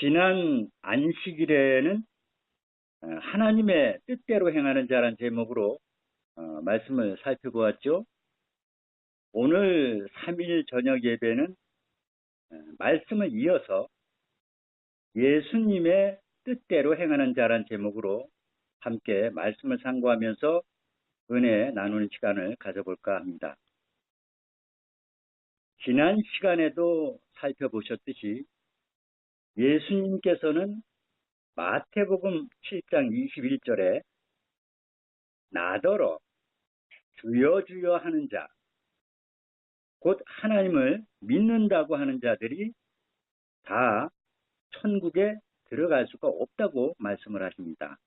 지난 안식일에는 하나님의 뜻대로 행하는 자란 제목으로 말씀을 살펴보았죠. 오늘 3일 저녁 예배는 말씀을 이어서 예수님의 뜻대로 행하는 자란 제목으로 함께 말씀을 상고하면서 은혜 나누는 시간을 가져볼까 합니다. 지난 시간에도 살펴보셨듯이 예수님께서는 마태복음 7장 21절에 나더러 주여 주여 하는 자, 곧 하나님을 믿는다고 하는 자들이 다 천국에 들어갈 수가 없다고 말씀을 하십니다.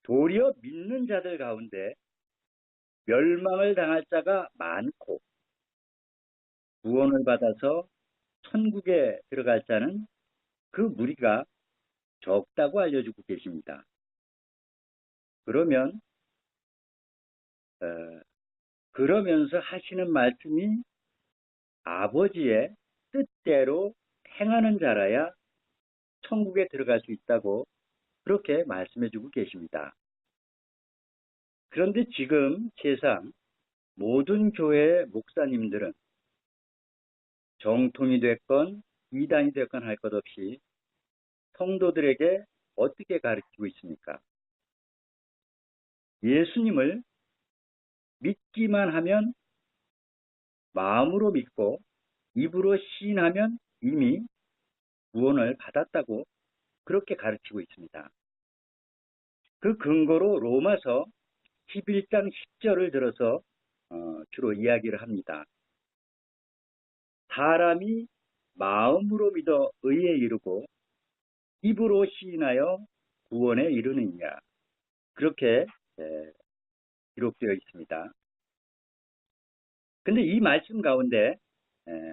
도리어 믿는 자들 가운데 멸망을 당할 자가 많고 구원을 받아서 천국에 들어갈 자는 그 무리가 적다고 알려주고 계십니다. 그러면서 하시는 말씀이 아버지의 뜻대로 행하는 자라야 천국에 들어갈 수 있다고 그렇게 말씀해주고 계십니다. 그런데 지금 세상 모든 교회의 목사님들은 정통이 됐건 이단이 됐건 할 것 없이 성도들에게 어떻게 가르치고 있습니까? 예수님을 믿기만 하면 마음으로 믿고 입으로 시인하면 이미 구원을 받았다고 그렇게 가르치고 있습니다. 그 근거로 로마서 11장 10절을 들어서 주로 이야기를 합니다. 사람이 마음으로 믿어 의에 이르고 입으로 시인하여 구원에 이르느니라. 그렇게 기록되어 있습니다. 근데 이 말씀 가운데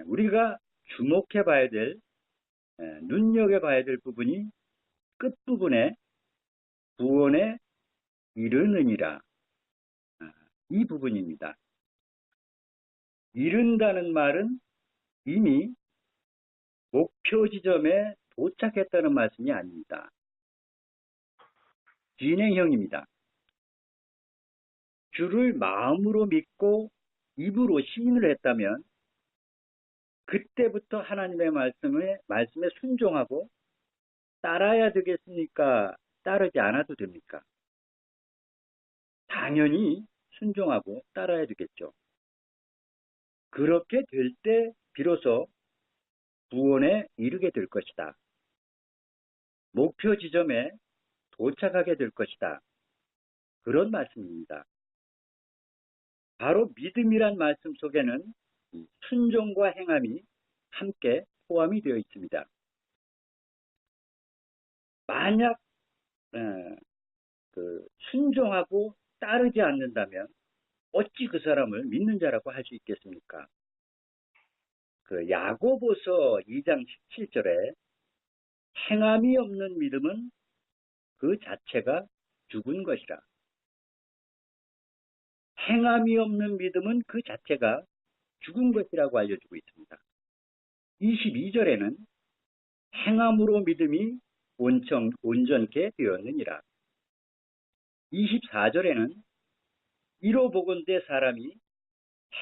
우리가 주목해 봐야 될, 눈여겨봐야 될 부분이 끝부분에 구원에 이르느니라. 이 부분입니다. 이른다는 말은 이미 목표 지점에 도착했다는 말씀이 아닙니다. 진행형입니다. 주를 마음으로 믿고 입으로 시인을 했다면 그때부터 하나님의 말씀에 순종하고 따라야 되겠습니까? 따르지 않아도 됩니까? 당연히 순종하고 따라야 되겠죠. 그렇게 될 때 비로소 구원에 이르게 될 것이다. 목표 지점에 도착하게 될 것이다. 그런 말씀입니다. 바로 믿음이란 말씀 속에는 순종과 행함이 함께 포함이 되어 있습니다. 만약 순종하고 따르지 않는다면 어찌 그 사람을 믿는 자라고 할 수 있겠습니까? 야고보서 2장 17절에 행함이 없는 믿음은 그 자체가 죽은 것이라. 행함이 없는 믿음은 그 자체가 죽은 것이라고 알려주고 있습니다. 22절에는 행함으로 믿음이 온전케 되었느니라. 24절에는 이로 보건대 사람이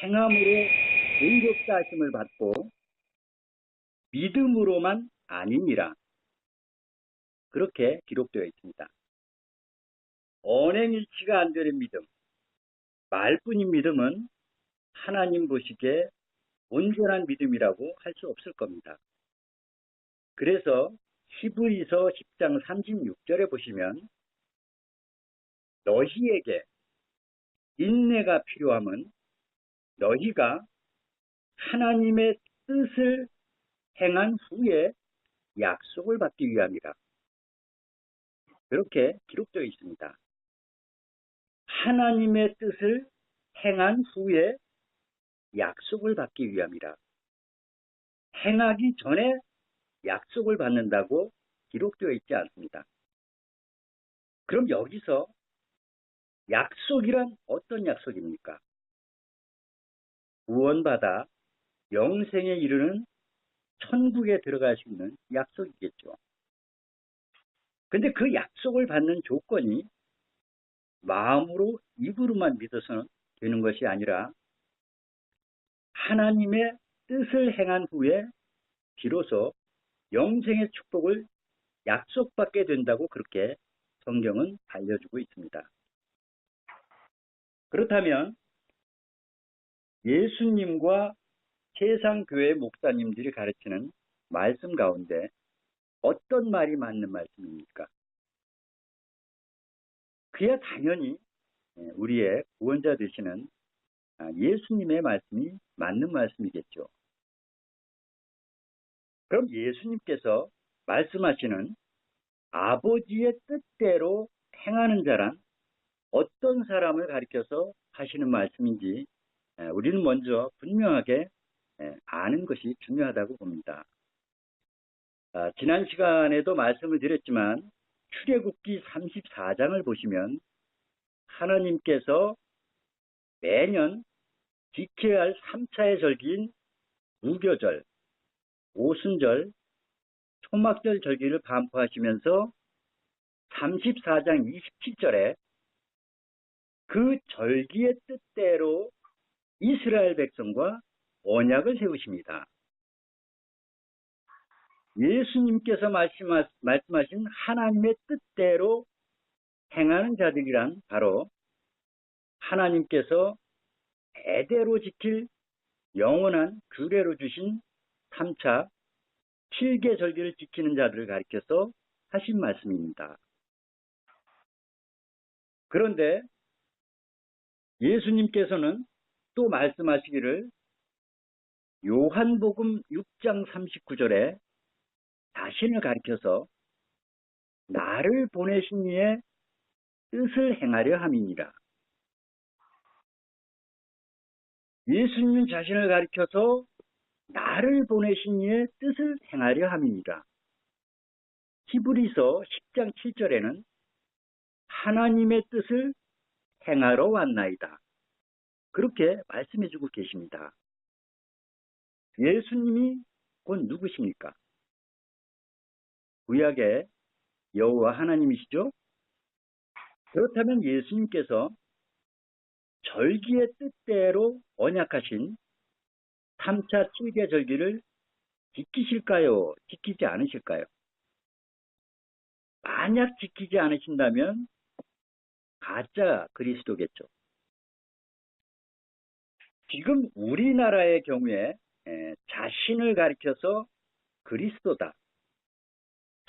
행함으로 의롭다 하심을 받고 믿음으로만 아니니라. 그렇게 기록되어 있습니다. 언행일치가 안 되는 믿음, 말뿐인 믿음은 하나님 보시기에 온전한 믿음이라고 할 수 없을 겁니다. 그래서 히브리서 10장 36절에 보시면 너희에게 인내가 필요함은 너희가 하나님의 뜻을 행한 후에 약속을 받기 위함이라. 그렇게 기록되어 있습니다. 하나님의 뜻을 행한 후에 약속을 받기 위함이라. 행하기 전에 약속을 받는다고 기록되어 있지 않습니다. 그럼 여기서 약속이란 어떤 약속입니까? 구원받아 영생에 이르는 천국에 들어갈 수 있는 약속이겠죠. 근데 그 약속을 받는 조건이 마음으로 입으로만 믿어서는 되는 것이 아니라 하나님의 뜻을 행한 후에 비로소 영생의 축복을 약속받게 된다고 그렇게 성경은 알려주고 있습니다. 그렇다면 예수님과 세상 교회 목사님들이 가르치는 말씀 가운데 어떤 말이 맞는 말씀입니까? 그야 당연히 우리의 구원자 되시는 예수님의 말씀이 맞는 말씀이겠죠. 그럼 예수님께서 말씀하시는 아버지의 뜻대로 행하는 자란 어떤 사람을 가리켜서 하시는 말씀인지 우리는 먼저 분명하게 아는 것이 중요하다고 봅니다. 지난 시간에도 말씀을 드렸지만 출애굽기 34장을 보시면 하나님께서 매년 지켜야 할 3차의 절기인 무교절, 오순절, 초막절 절기를 반포하시면서 34장 27절에 그 절기의 뜻대로 이스라엘 백성과 언약을 세우십니다. 예수님께서 말씀하신 하나님의 뜻대로 행하는 자들이란 바로 하나님께서 대대로 지킬 영원한 규례로 주신 3차 7개 절기를 지키는 자들을 가리켜서 하신 말씀입니다. 그런데 예수님께서는 또 말씀하시기를 요한복음 6장 39절에 자신을 가리켜서 나를 보내신 이의 뜻을 행하려 함이니라. 예수님은 자신을 가리켜서 나를 보내신 이의 뜻을 행하려 함이니라. 히브리서 10장 7절에는 하나님의 뜻을 행하러 왔나이다. 그렇게 말씀해주고 계십니다. 예수님이 곧 누구십니까? 구약의 여호와 하나님이시죠? 그렇다면 예수님께서 절기의 뜻대로 언약하신 3차 7개 절기를 지키실까요? 지키지 않으실까요? 만약 지키지 않으신다면 가짜 그리스도겠죠. 지금 우리나라의 경우에 자신을 가리켜서 그리스도다,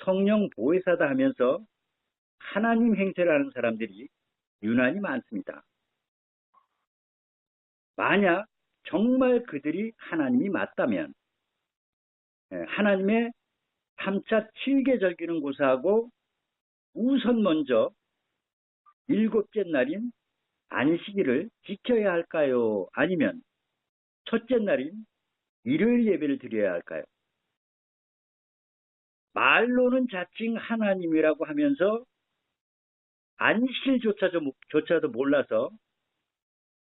성령 보혜사다 하면서 하나님 행세를 하는 사람들이 유난히 많습니다. 만약 정말 그들이 하나님이 맞다면 하나님의 3차 7개 절기는 고사하고 우선 먼저 7째 날인 안식일을 지켜야 할까요? 아니면 첫째 날인 일요일 예배를 드려야 할까요? 말로는 자칭 하나님이라고 하면서 안식일조차도 몰라서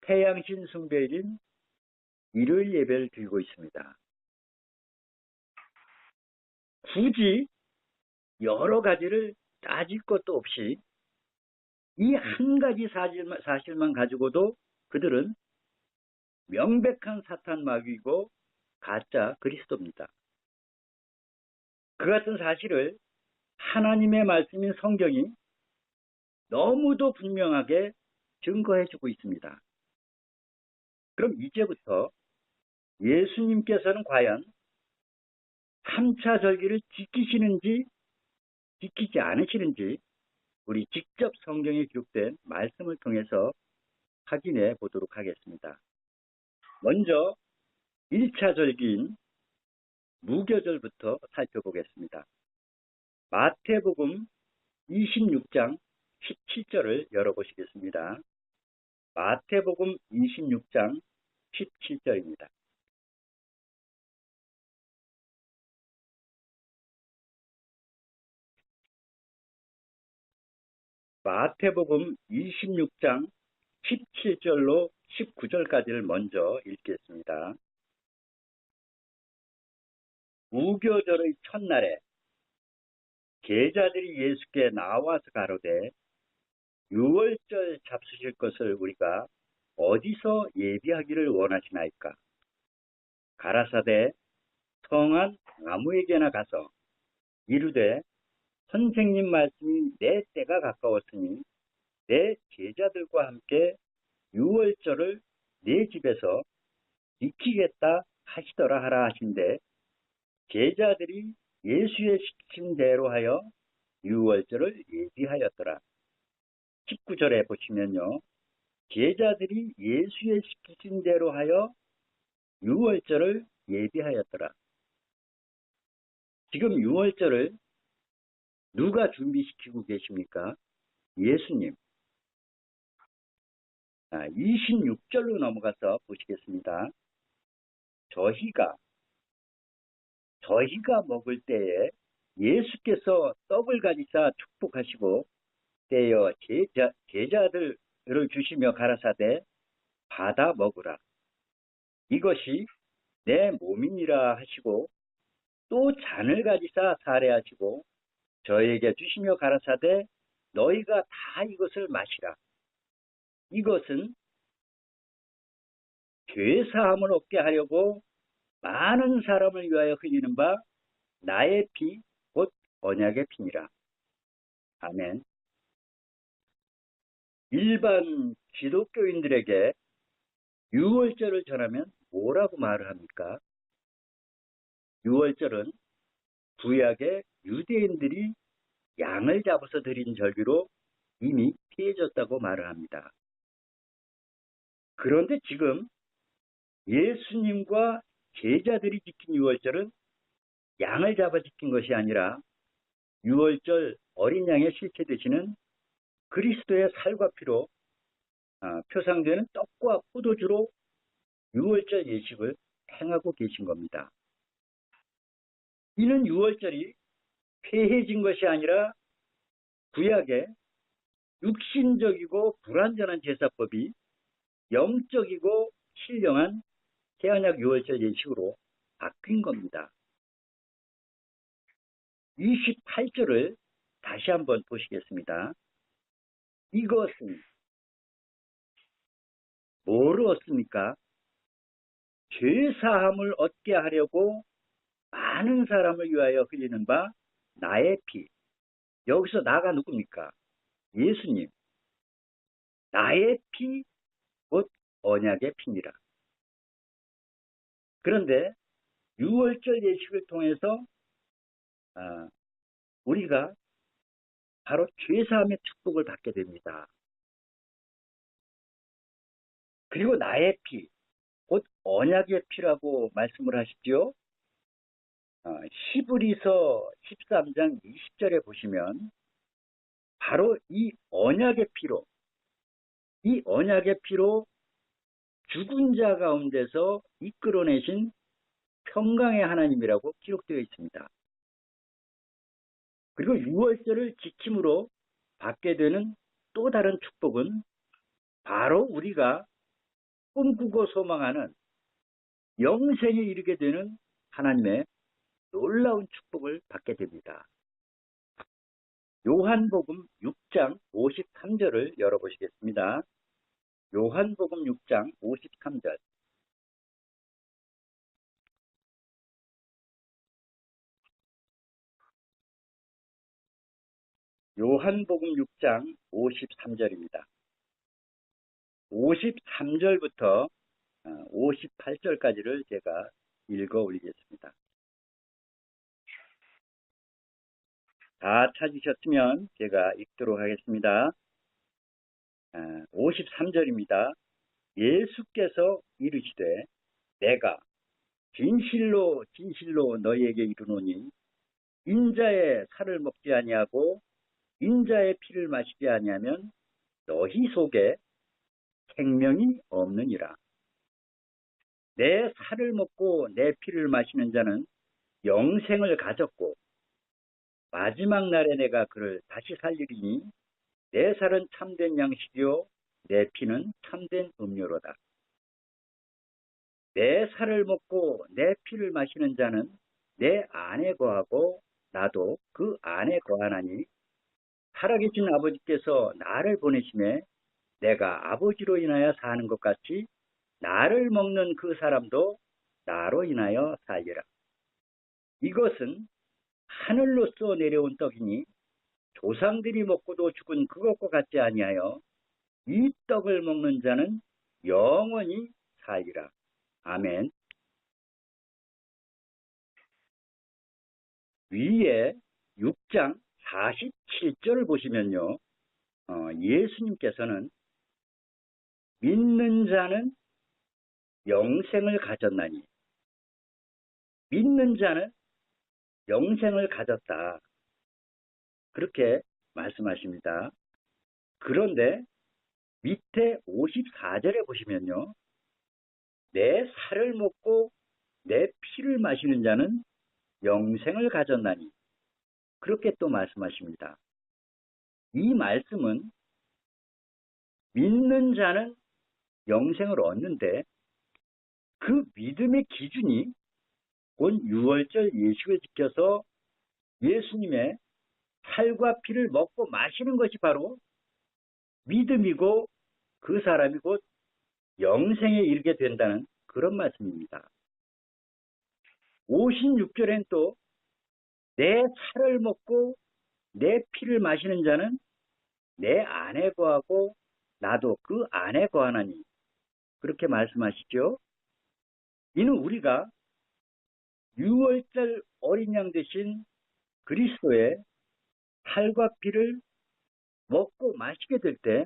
태양신 숭배일인 일요일 예배를 드리고 있습니다. 굳이 여러 가지를 따질 것도 없이 이 한 가지 사실만 가지고도 그들은 명백한 사탄 마귀이고 가짜 그리스도입니다. 그 같은 사실을 하나님의 말씀인 성경이 너무도 분명하게 증거해주고 있습니다. 그럼 이제부터 예수님께서는 과연 3차 절기를 지키시는지 지키지 않으시는지 우리 직접 성경에 기록된 말씀을 통해서 확인해 보도록 하겠습니다. 먼저 1차 절기인 무교절부터 살펴보겠습니다. 마태복음 26장 17절을 열어보시겠습니다. 마태복음 26장 17절입니다. 마태복음 26장 17절로 19절까지를 먼저 읽겠습니다. 무교절의 첫날에 제자들이 예수께 나와서 가로되 유월절 잡수실 것을 우리가 어디서 예비하기를 원하시나이까? 가라사대 성한 아무에게나 가서 이르되 선생님 말씀이 내 때가 가까웠으니 내 제자들과 함께 유월절을 내 집에서 지키겠다 하시더라 하라 하신대 제자들이 예수의 시킨 대로 하여 유월절을 예비하였더라. 19절에 보시면요. 제자들이 예수의 시키신 대로 하여 유월절을 예비하였더라. 지금 유월절을 누가 준비시키고 계십니까? 예수님. 26절로 넘어가서 보시겠습니다. 저희가 먹을 때에 예수께서 떡을 가지사 축복하시고 떼어 제자들을 주시며 가라사대 받아 먹으라. 이것이 내 몸이니라 하시고 또 잔을 가지사 사례하시고 저에게 주시며 가라사대 너희가 다 이것을 마시라. 이것은 죄사함을 얻게 하려고 많은 사람을 위하여 흘리는 바 나의 피 곧 언약의 피니라. 아멘. 일반 기독교인들에게 유월절을 전하면 뭐라고 말을 합니까? 유월절은 구약의 유대인들이 양을 잡아서 드린 절기로 이미 피해졌다고 말을 합니다. 그런데 지금 예수님과 제자들이 지킨 유월절은 양을 잡아 지킨 것이 아니라 유월절 어린 양의 실체 되시는 그리스도의 살과 피로 표상되는 떡과 포도주로 유월절 예식을 행하고 계신 겁니다. 이는 유월절이 폐해진 것이 아니라 구약의 육신적이고 불완전한 제사법이 영적이고 신령한 새언약 유월절 예식으로 바뀐 겁니다. 28절을 다시 한번 보시겠습니다. 이것은 뭐를 얻습니까? 죄사함을 얻게 하려고 많은 사람을 위하여 흘리는 바 나의 피. 여기서 나가 누굽니까? 예수님. 나의 피, 곧 언약의 피니라. 그런데 유월절 예식을 통해서 우리가 바로 죄사함의 축복을 받게 됩니다. 그리고 나의 피, 곧 언약의 피라고 말씀을 하시죠. 히브리서 13장 20절에 보시면 바로 이 언약의 피로 죽은 자 가운데서 이끌어내신 평강의 하나님이라고 기록되어 있습니다. 그리고 유월절을 지킴으로 받게 되는 또 다른 축복은 바로 우리가 꿈꾸고 소망하는 영생에 이르게 되는 하나님의 놀라운 축복을 받게 됩니다. 요한복음 6장 53절을 열어보시겠습니다. 요한복음 6장 53절. 요한복음 6장 53절입니다. 53절부터 58절까지를 제가 읽어 올리겠습니다. 다 찾으셨으면 제가 읽도록 하겠습니다. 53절입니다. 예수께서 이르시되 내가 진실로 진실로 너희에게 이르노니 인자의 살을 먹지 아니하고 인자의 피를 마시지 아니하면 너희 속에 생명이 없느니라. 내 살을 먹고 내 피를 마시는 자는 영생을 가졌고 마지막 날에 내가 그를 다시 살리리니 내 살은 참된 양식이요 내 피는 참된 음료로다. 내 살을 먹고 내 피를 마시는 자는 내 안에 거하고 나도 그 안에 거하나니 살아계신 아버지께서 나를 보내심에 내가 아버지로 인하여 사는 것 같이 나를 먹는 그 사람도 나로 인하여 살리라. 이것은 하늘로서 내려온 떡이니 조상들이 먹고도 죽은 그것과 같지 아니하여 이 떡을 먹는 자는 영원히 살리라. 아멘. 위에 6장 47절을 보시면요. 예수님께서는 믿는 자는 영생을 가졌나니 믿는 자는 영생을 가졌다. 그렇게 말씀하십니다. 그런데 밑에 54절에 보시면요. 내 살을 먹고 내 피를 마시는 자는 영생을 가졌나니 그렇게 또 말씀하십니다. 이 말씀은 믿는 자는 영생을 얻는데 그 믿음의 기준이 곧 유월절 예식을 지켜서 예수님의 살과 피를 먹고 마시는 것이 바로 믿음이고 그 사람이 곧 영생에 이르게 된다는 그런 말씀입니다. 56절엔 또 내 살을 먹고 내 피를 마시는 자는 내 안에 거하고 나도 그 안에 거하나니 그렇게 말씀하시죠. 이는 우리가 유월절 어린 양 되신 그리스도의 살과 피를 먹고 마시게 될 때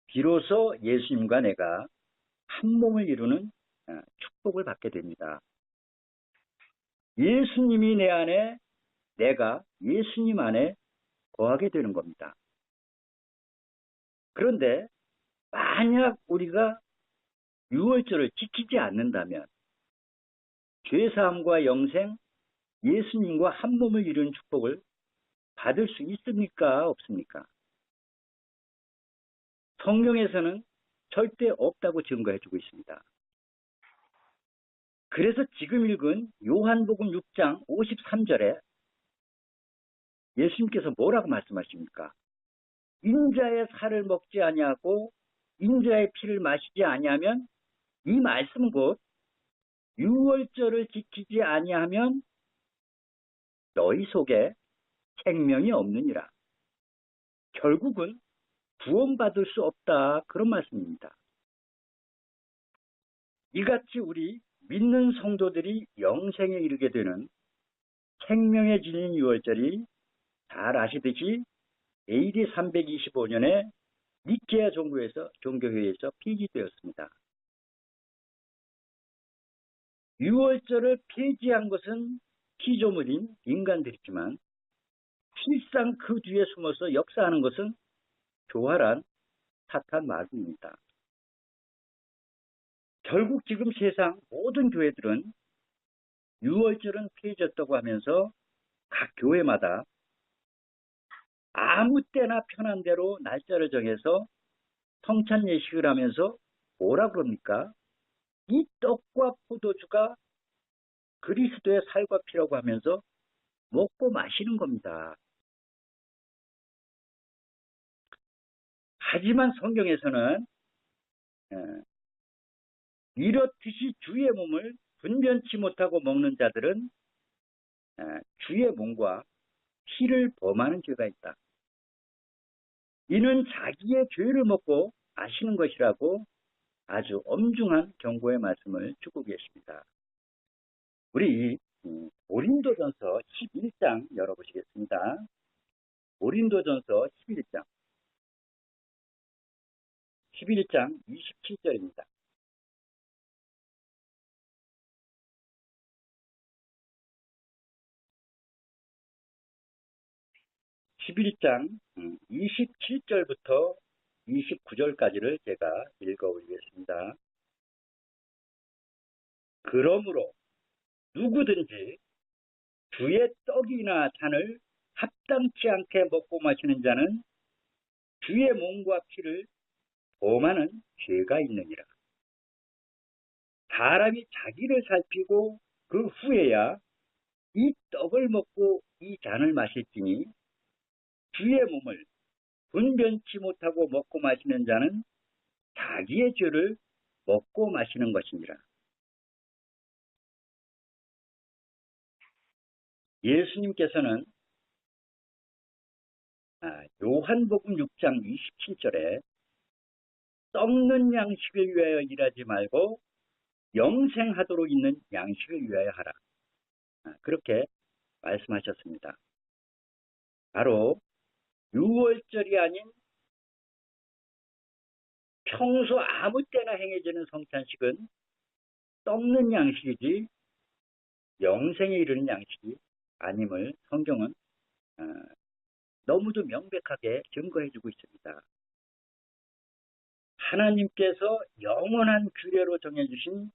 비로소 예수님과 내가 한 몸을 이루는 축복을 받게 됩니다. 예수님이 내 안에 내가 예수님 안에 거하게 되는 겁니다. 그런데 만약 우리가 유월절을 지키지 않는다면 죄사함과 영생, 예수님과 한 몸을 이루는 축복을 받을 수 있습니까? 없습니까? 성경에서는 절대 없다고 증거해주고 있습니다. 그래서 지금 읽은 요한복음 6장 53절에 예수님께서 뭐라고 말씀하십니까? 인자의 살을 먹지 아니하고 인자의 피를 마시지 아니하면 이 말씀은 곧 유월절을 지키지 아니하면 너희 속에 생명이 없느니라. 결국은 구원받을 수 없다. 그런 말씀입니다. 이같이 우리 믿는 성도들이 영생에 이르게 되는 생명의 진인 유월절이 잘 아시듯이 AD 325년에 니케아 종교회의에서 폐기되었습니다. 유월절을 폐지한 것은 피조물인 인간들이지만 실상 그 뒤에 숨어서 역사하는 것은 교활한 사탄 마귀입니다. 결국 지금 세상 모든 교회들은 유월절은 폐지했다고 하면서 각 교회마다 아무 때나 편한 대로 날짜를 정해서 성찬 예식을 하면서 뭐라 그럽니까? 이 떡과 포도주가 그리스도의 살과 피라고 하면서 먹고 마시는 겁니다. 하지만 성경에서는 이렇듯이 주의 몸을 분변치 못하고 먹는 자들은 주의 몸과 피를 범하는 죄가 있다. 이는 자기의 죄를 먹고 마시는 것이라고 아주 엄중한 경고의 말씀을 주고 계십니다. 우리 고린도전서 11장 열어보시겠습니다. 고린도전서 11장 27절입니다. 11장 27절부터 29절까지를 제가 읽어보겠습니다. 그러므로 누구든지 주의 떡이나 잔을 합당치 않게 먹고 마시는 자는 주의 몸과 피를 범하는 죄가 있느니라. 사람이 자기를 살피고 그 후에야 이 떡을 먹고 이 잔을 마실지니 주의 몸을 분변치 못하고 먹고 마시는 자는 자기의 죄를 먹고 마시는 것이니라. 예수님께서는 요한복음 6장 27절에 썩는 양식을 위하여 일하지 말고 영생하도록 있는 양식을 위하여 하라. 그렇게 말씀하셨습니다. 바로 6월절이 아닌 평소 아무 때나 행해지는 성찬식은 썩는 양식이지 영생에 이르는 양식이 아님을 성경은 너무도 명백하게 증거해주고 있습니다. 하나님께서 영원한 규례로 정해주신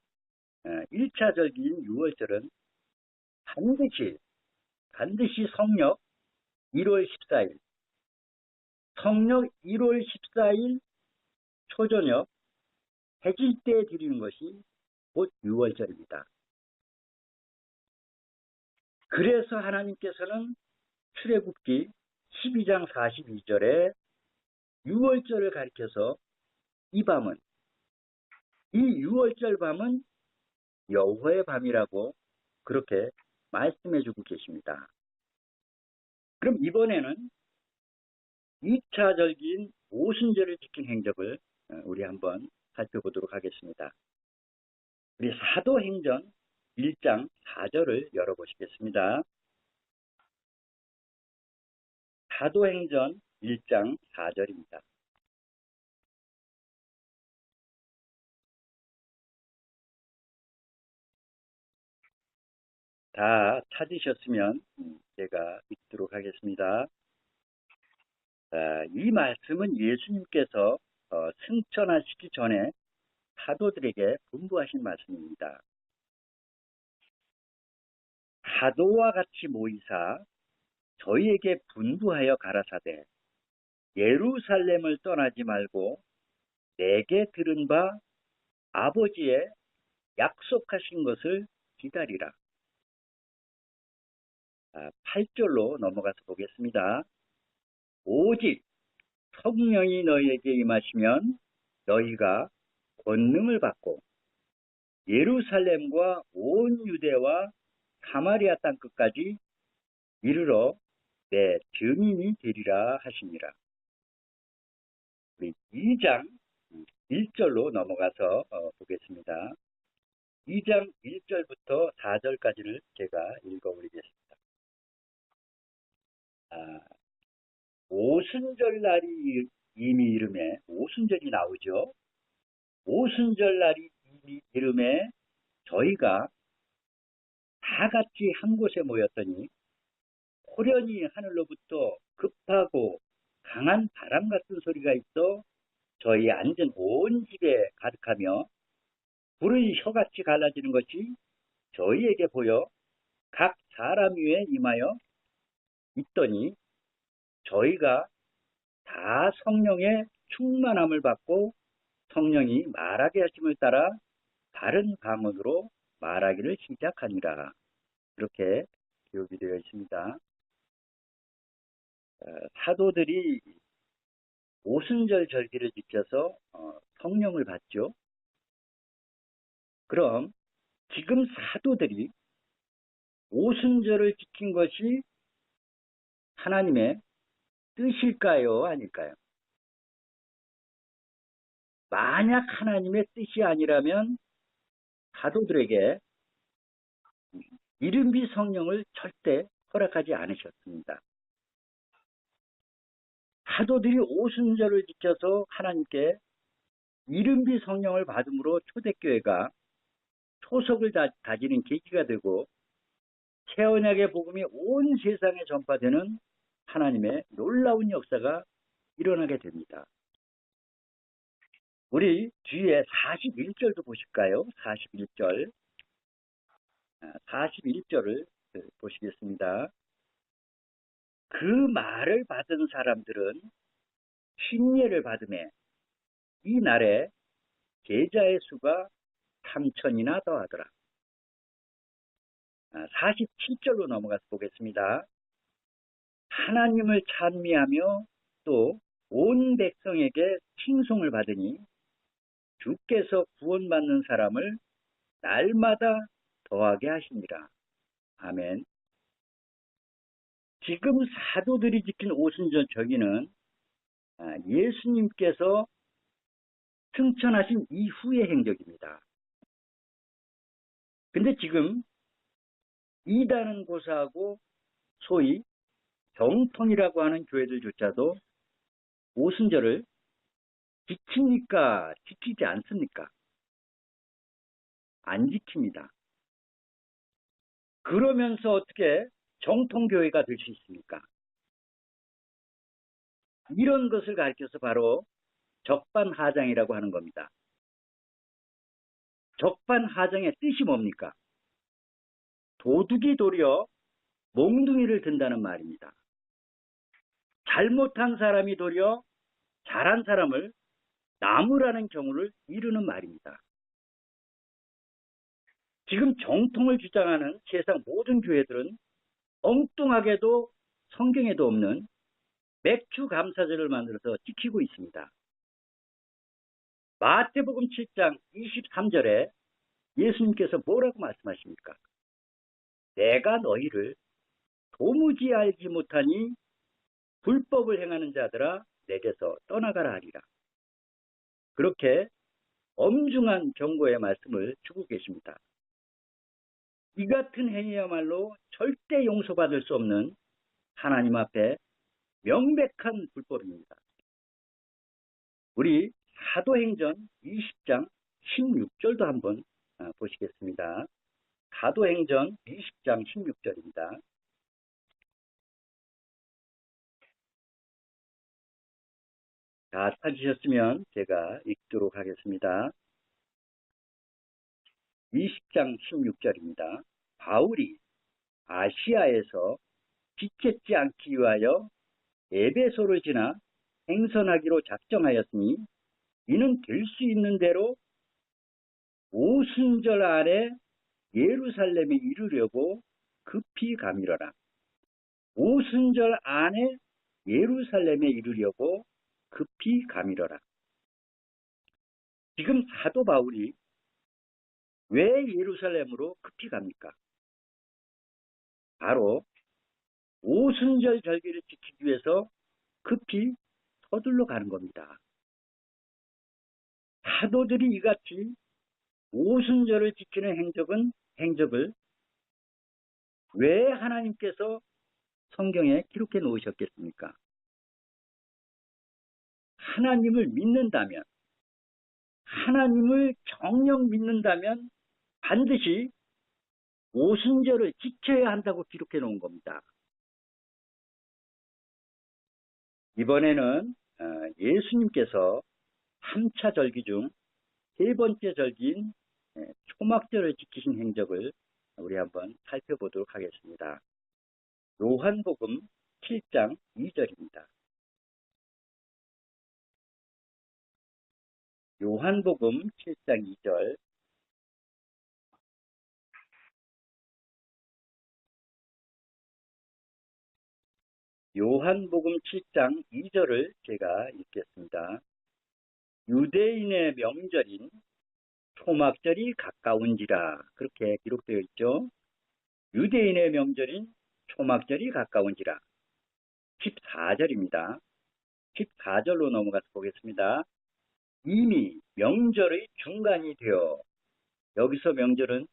1차 절기인 6월절은 반드시 성력 1월 14일, 성력 1월 14일 초저녁 해질 때 드리는 것이 곧 6월절입니다. 그래서 하나님께서는 출애굽기 12장 42절에 6월절을 가리켜서 이 6월절 밤은 여호와의 밤이라고 그렇게 말씀해주고 계십니다. 그럼 이번에는 2차 절기인 오순절을 지킨 행적을 우리 한번 살펴보도록 하겠습니다. 우리 사도행전 1장 4절을 열어보시겠습니다. 사도행전 1장 4절입니다. 다 찾으셨으면 제가 읽도록 하겠습니다. 이 말씀은 예수님께서 승천하시기 전에 사도들에게 분부하신 말씀입니다. 사도와 같이 모이사 저희에게 분부하여 가라사대 예루살렘을 떠나지 말고 내게 들은 바 아버지의 약속하신 것을 기다리라. 8절로 넘어가서 보겠습니다. 오직 성령이 너희에게 임하시면 너희가 권능을 받고 예루살렘과 온 유대와 사마리아 땅 끝까지 이르러 내 증인이 되리라 하시니라. 우리 2장 1절로 넘어가서 보겠습니다. 2장 1절부터 4절까지를 제가 읽어드리겠습니다. 오순절 날이 이미 이름에 오순절이 나오죠. 오순절 날이 이미 이름에 저희가 다 같이 한 곳에 모였더니 호련히 하늘로부터 급하고 강한 바람 같은 소리가 있어 저희 앉은 온 집에 가득하며 불의 혀같이 갈라지는 것이 저희에게 보여 각 사람 위에 임하여 있더니 저희가 다 성령의 충만함을 받고 성령이 말하게 하심을 따라 다른 방언으로 말하기를 시작하니라. 이렇게 기록이 되어 있습니다. 사도들이 오순절 절기를 지켜서 성령을 받죠. 그럼 지금 사도들이 오순절을 지킨 것이 하나님의 뜻일까요? 아닐까요? 만약 하나님의 뜻이 아니라면 사도들에게 이른비 성령을 절대 허락하지 않으셨습니다. 사도들이 오순절을 지켜서 하나님께 이른비 성령을 받음으로 초대교회가 초석을 다지는 계기가 되고 새 언약의 복음이 온 세상에 전파되는 하나님의 놀라운 역사가 일어나게 됩니다. 우리 뒤에 41절도 보실까요? 41절. 41절을 보시겠습니다. 그 말을 받은 사람들은 신예를 받음에 이 날에 제자의 수가 3,000이나 더하더라. 47절로 넘어가서 보겠습니다. 하나님을 찬미하며 또 온 백성에게 칭송을 받으니 주께서 구원받는 사람을 날마다 더하게 하시니라. 아멘. 지금 사도들이 지킨 오순절 저기는 예수님께서 승천하신 이후의 행적입니다. 근데 지금 이단은 고사하고 소위 정통이라고 하는 교회들조차도 오순절을 지킵니까? 지키지 않습니까? 안 지킵니다. 그러면서 어떻게 정통교회가 될 수 있습니까? 이런 것을 가르쳐서 바로 적반하장이라고 하는 겁니다. 적반하장의 뜻이 뭡니까? 도둑이 도리어 몽둥이를 든다는 말입니다. 잘못한 사람이 도리어 잘한 사람을 나무라는 경우를 이루는 말입니다. 지금 정통을 주장하는 세상 모든 교회들은 엉뚱하게도 성경에도 없는 맥주 감사절을 만들어서 지키고 있습니다. 마태복음 7장 23절에 예수님께서 뭐라고 말씀하십니까? 내가 너희를 도무지 알지 못하니 불법을 행하는 자들아 내게서 떠나가라 하리라. 그렇게 엄중한 경고의 말씀을 주고 계십니다. 이 같은 행위야말로 절대 용서받을 수 없는 하나님 앞에 명백한 불법입니다. 우리 사도행전 20장 16절도 한번 보시겠습니다. 사도행전 20장 16절입니다. 다 찾으셨으면 제가 읽도록 하겠습니다. 20장 16절입니다. 바울이 아시아에서 지체지 않기 위하여 에베소를 지나 행선하기로 작정하였으니 이는 될 수 있는 대로 오순절 안에 예루살렘에 이르려고 급히 가미러라. 오순절 안에 예루살렘에 이르려고 급히 가미러라. 지금 사도 바울이 왜 예루살렘으로 급히 갑니까? 바로 오순절 절기를 지키기 위해서 급히 서둘러 가는 겁니다. 사도들이 이같이 오순절을 지키는 행적을 왜 하나님께서 성경에 기록해 놓으셨겠습니까? 하나님을 믿는다면, 하나님을 정녕 믿는다면 반드시 오순절을 지켜야 한다고 기록해 놓은 겁니다. 이번에는 예수님께서 3차 절기 중 세 번째 절기인 초막절을 지키신 행적을 우리 한번 살펴보도록 하겠습니다. 요한복음 7장 2절입니다. 요한복음 7장 2절. 요한복음 7장 2절을 제가 읽겠습니다. 유대인의 명절인 초막절이 가까운지라, 그렇게 기록되어 있죠. 유대인의 명절인 초막절이 가까운지라. 14절입니다. 14절로 넘어가서 보겠습니다. 이미 명절의 중간이 되어, 여기서 명절은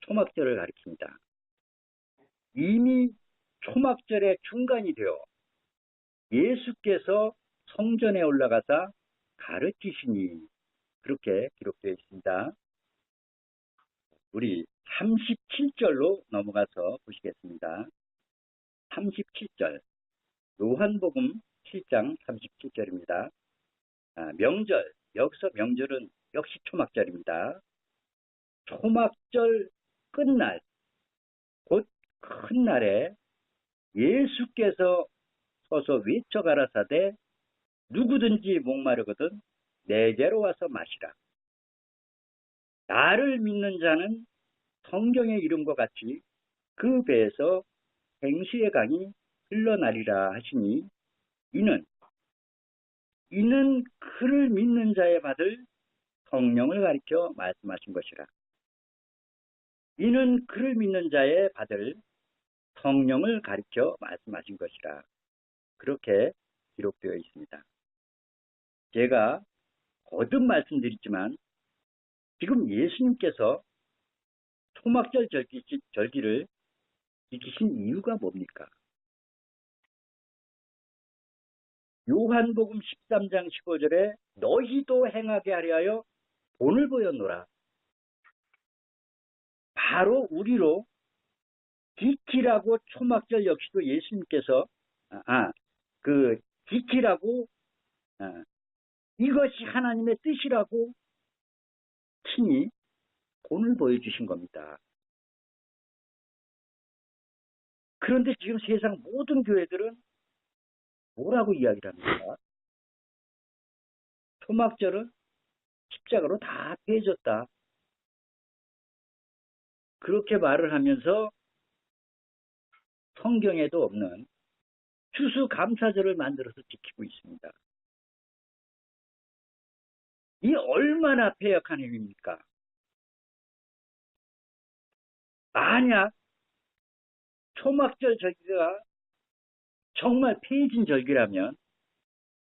초막절을 가리킵니다. 이미 초막절의 중간이 되어 예수께서 성전에 올라가사 가르치시니, 그렇게 기록되어 있습니다. 우리 37절로 넘어가서 보시겠습니다. 37절. 요한복음 7장 37절입니다. 명절, 여기서 명절은 역시 초막절입니다. 초막절 끝날, 곧 큰 날에 예수께서 서서 외쳐 가라사대 누구든지 목마르거든 내게로 와서 마시라. 나를 믿는 자는 성경의 이름과 같이 그 배에서 생수의 강이 흘러나리라 하시니 이는 그를 믿는 자의 받을 성령을 가리켜 말씀하신 것이라. 이는 그를 믿는 자의 받을 성령을 가리켜 말씀하신 것이라. 그렇게 기록되어 있습니다. 제가 거듭 말씀드리지만 지금 예수님께서 초막절 절기를 지키신 이유가 뭡니까? 요한복음 13장 15절에 너희도 행하게 하려 본을 보였노라. 바로 우리로 지키라고 초막절 역시도 예수님께서 지키라고 이것이 하나님의 뜻이라고 친히 본을 보여주신 겁니다. 그런데 지금 세상 모든 교회들은 뭐라고 이야기를 합니까? 초막절은 십자가로 다 빼졌다. 그렇게 말을 하면서 성경에도 없는 추수감사절을 만들어서 지키고 있습니다. 이 얼마나 패역한 행위입니까? 만약 초막절 절기가 정말 폐해진 절기라면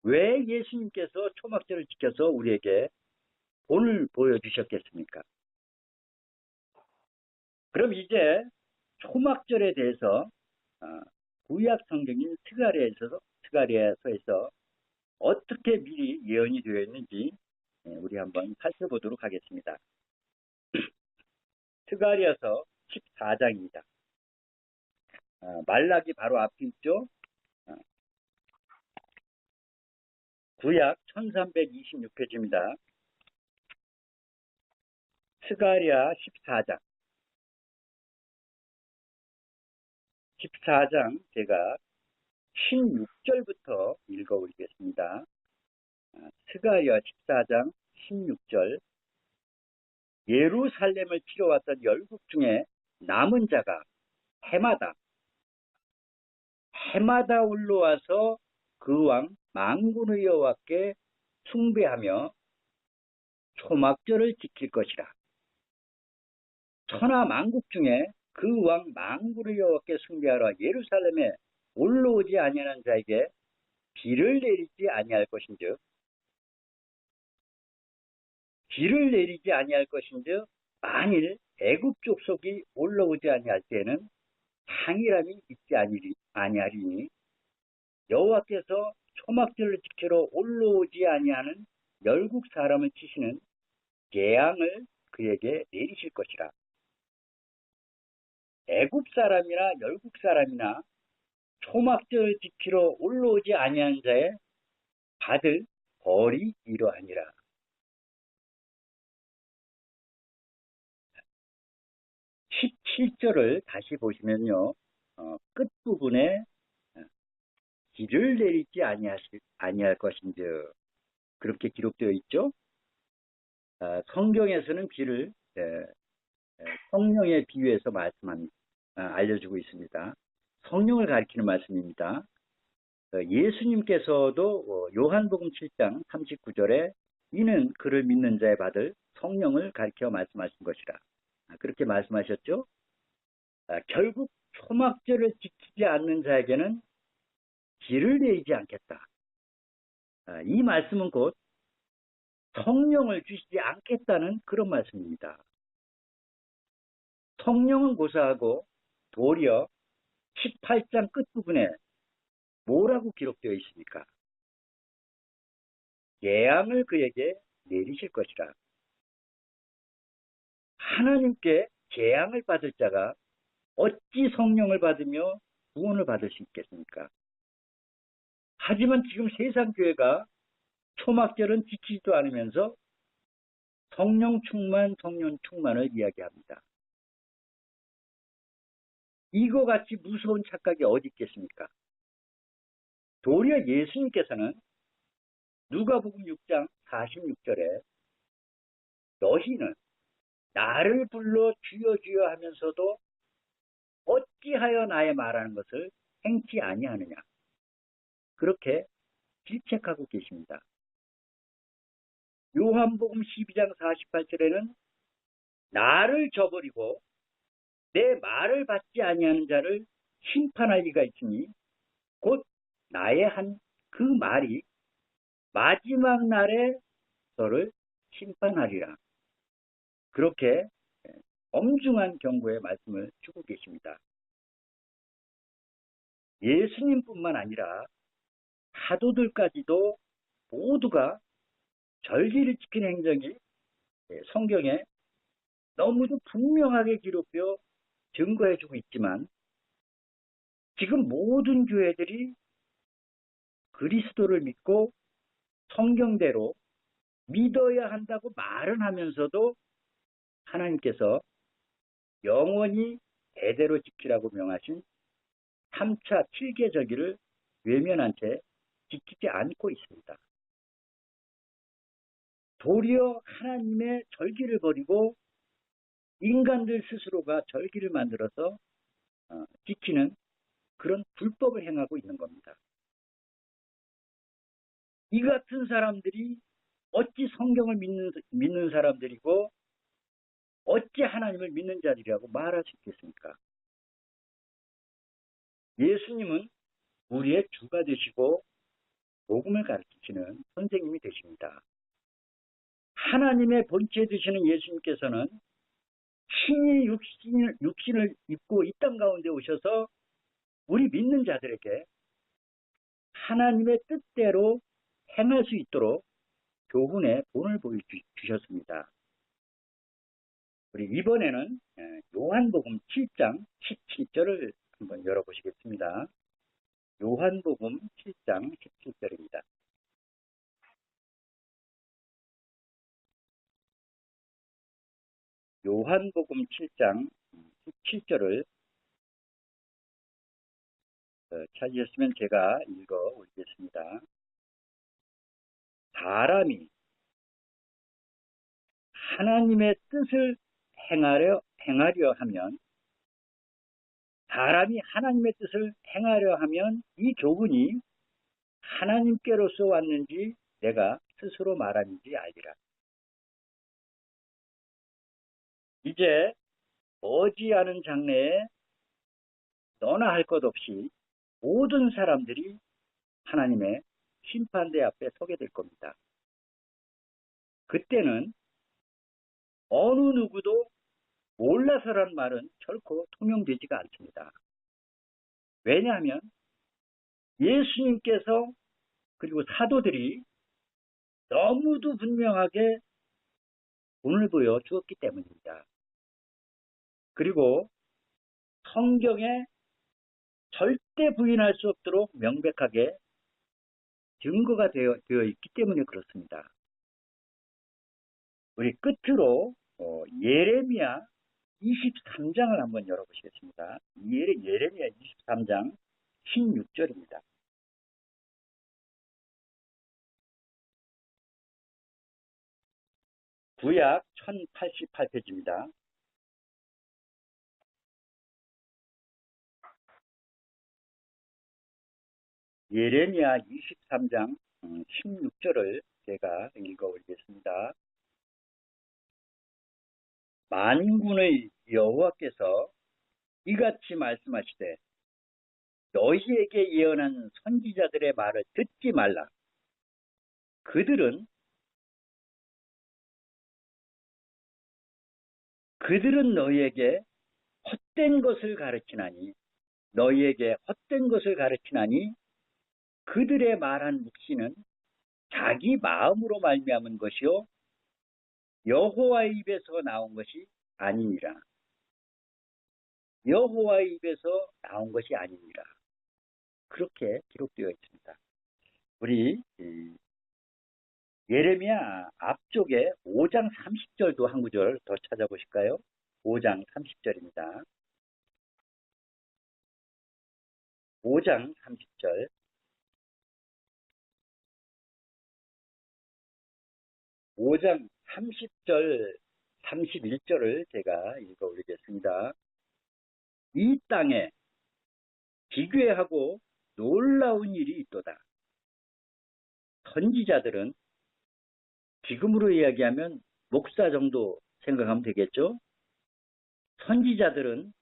왜 예수님께서 초막절을 지켜서 우리에게 본을 보여주셨겠습니까? 그럼 이제 초막절에 대해서 구약 성경인 스가랴서에서 어떻게 미리 예언이 되어 있는지 우리 한번 살펴보도록 하겠습니다. 스가랴서 14장입니다. 말라기 바로 앞에 있죠. 구약 1326페이지입니다. 스가랴 14장 제가 16절부터 읽어드리겠습니다. 스가랴 14장 16절 예루살렘을 치러왔던 열국 중에 남은 자가 해마다 올라와서 그 왕 만군의 여호와께 숭배하며 초막절을 지킬 것이라. 천하 만국 중에 그 왕 만군의 여호와께 숭배하러 예루살렘에 올라오지 아니하는 자에게 비를 내리지 아니할 것인즉 만일 애굽 족속이 올라오지 아니할 때에는 상이람이 있지 아니하리니 여호와께서 초막절을 지키러 올라오지 아니하는 열국 사람을 치시는 재앙을 그에게 내리실 것이라. 애굽 사람이나 열국 사람이나 초막절을 지키러 올라오지 아니하는 자의 받을 벌이 이러하니라. 17절을 다시 보시면요. 끝부분에 비를 내리지 아니할 것인즉 그렇게 기록되어 있죠. 성경에서는 비를 성령에 비유해서 알려주고 있습니다. 성령을 가리키는 말씀입니다. 예수님께서도 요한복음 7장 39절에 이는 그를 믿는 자의 받을 성령을 가리켜 말씀하신 것이라. 그렇게 말씀하셨죠. 결국 초막절을 지키지 않는 자에게는 비를 내리지 않겠다. 이 말씀은 곧 성령을 주시지 않겠다는 그런 말씀입니다. 성령은 고사하고 도리어 18장 끝부분에 뭐라고 기록되어 있습니까? 재앙을 그에게 내리실 것이라. 하나님께 재앙을 받을 자가 어찌 성령을 받으며 구원을 받을 수 있겠습니까? 하지만 지금 세상 교회가 초막절은 지키지도 않으면서 성령 충만을 이야기합니다. 이거 같이 무서운 착각이 어디 있겠습니까? 도리어 예수님께서는 누가복음 6장 46절에 너희는 나를 불러 주여 주여 하면서도 어찌하여 나의 말하는 것을 행치 아니하느냐. 그렇게 질책하고 계십니다. 요한복음 12장 48절에는 나를 저버리고 내 말을 받지 아니하는 자를 심판할 리가 있으니 곧 나의 한 그 말이 마지막 날에 너를 심판하리라. 그렇게 엄중한 경고의 말씀을 주고 계십니다. 예수님뿐만 아니라 사도들까지도 모두가 절기를 지키는 행적이 성경에 너무도 분명하게 기록되어 증거해주고 있지만 지금 모든 교회들이 그리스도를 믿고 성경대로 믿어야 한다고 말은 하면서도 하나님께서 영원히 대대로 지키라고 명하신 3차 7개 절기를 외면한 채 지키지 않고 있습니다. 도리어 하나님의 절기를 버리고 인간들 스스로가 절기를 만들어서 지키는 그런 불법을 행하고 있는 겁니다. 이 같은 사람들이 어찌 성경을 믿는 사람들이고 어찌 하나님을 믿는 자들이라고 말할 수 있겠습니까? 예수님은 우리의 주가 되시고 복음을 가르치시는 선생님이 되십니다. 하나님의 본체 되시는 예수님께서는 신이 육신을 입고 이 땅 가운데 오셔서 우리 믿는 자들에게 하나님의 뜻대로 행할 수 있도록 교훈의 본을 보여주셨습니다. 우리 이번에는 요한복음 7장 17절을 한번 열어보시겠습니다. 요한복음 7장 17절입니다. 요한복음 7장 17절을 찾으셨으면 제가 읽어 올리겠습니다. 사람이 하나님의 뜻을 행하려 하면 이 교훈이 하나님께로서 왔는지 내가 스스로 말하는지 알리라. 이제 머지않은 장래에 너나 할 것 없이 모든 사람들이 하나님의 심판대 앞에 서게 될 겁니다. 그때는 어느 누구도 몰라서란 말은 결코 통용되지가 않습니다. 왜냐하면 예수님께서 그리고 사도들이 너무도 분명하게 본을 보여 주었기 때문입니다. 그리고 성경에 절대 부인할 수 없도록 명백하게 증거가 되어 있기 때문에 그렇습니다. 우리 끝으로 예레미야 23장을 한번 열어보시겠습니다. 예레미야 23장 16절입니다. 구약 1088페이지입니다. 예레미야 23장 16절을 제가 읽어 올리겠습니다. 만군의 여호와께서 이같이 말씀하시되 너희에게 예언한 선지자들의 말을 듣지 말라. 그들은 너희에게 헛된 것을 가르치나니 그들의 말한 묵시는 자기 마음으로 말미암은 것이요 여호와의 입에서 나온 것이 아니니라. 그렇게 기록되어 있습니다. 우리 예레미야 앞쪽에 5장 30절도 한 구절 더 찾아보실까요? 5장 30절입니다. 5장 30절. 5장 30절, 31절을 제가 읽어 올리겠습니다. 이 땅에 기괴하고 놀라운 일이 있도다. 선지자들은 지금으로 이야기하면 목사 정도 생각하면 되겠죠? 선지자들은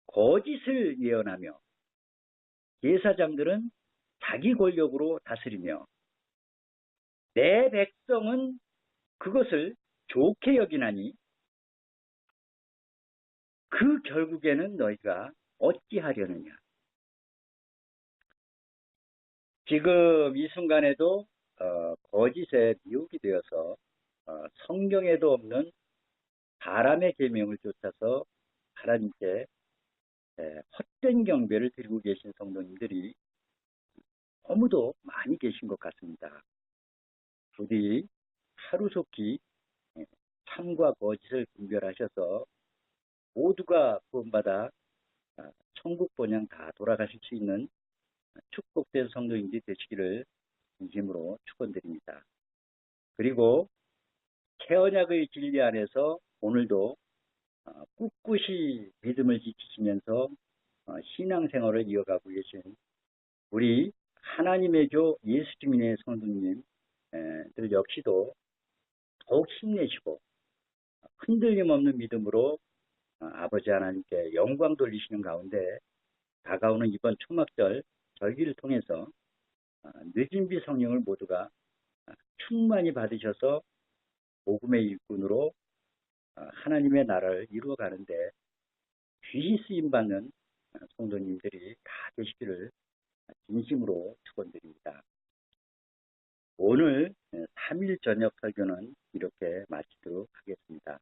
거짓을 예언하며 제사장들은 자기 권력으로 다스리며 내 백성은 그것을 좋게 여기나니 그 결국에는 너희가 어찌하려느냐. 지금 이 순간에도 거짓에 미혹이 되어서 성경에도 없는 바람의 계명을 쫓아서 하나님께 헛된 경배를 드리고 계신 성도님들이 너무도 많이 계신 것 같습니다. 부디 하루속히 참과 거짓을 분별하셔서 모두가 구원받아 천국 본향 다 돌아가실 수 있는 축복된 성도인들이 되시기를 진심으로 축원드립니다. 그리고 새언약의 진리 안에서 오늘도 꿋꿋이 믿음을 지키시면서 신앙생활을 이어가고 계신 우리 하나님의 교 예수주민의 성도님들 역시도 더욱 힘내시고 흔들림 없는 믿음으로 아버지 하나님께 영광 돌리시는 가운데 다가오는 이번 초막절 절기를 통해서 늦은 비 성령을 모두가 충만히 받으셔서 복음의 일꾼으로 하나님의 나라를 이루어가는데 귀히 쓰임받는 성도님들이 다 되시기를 진심으로 축원드립니다. 오늘 3일 저녁 설교는 이렇게 마치도록 하겠습니다.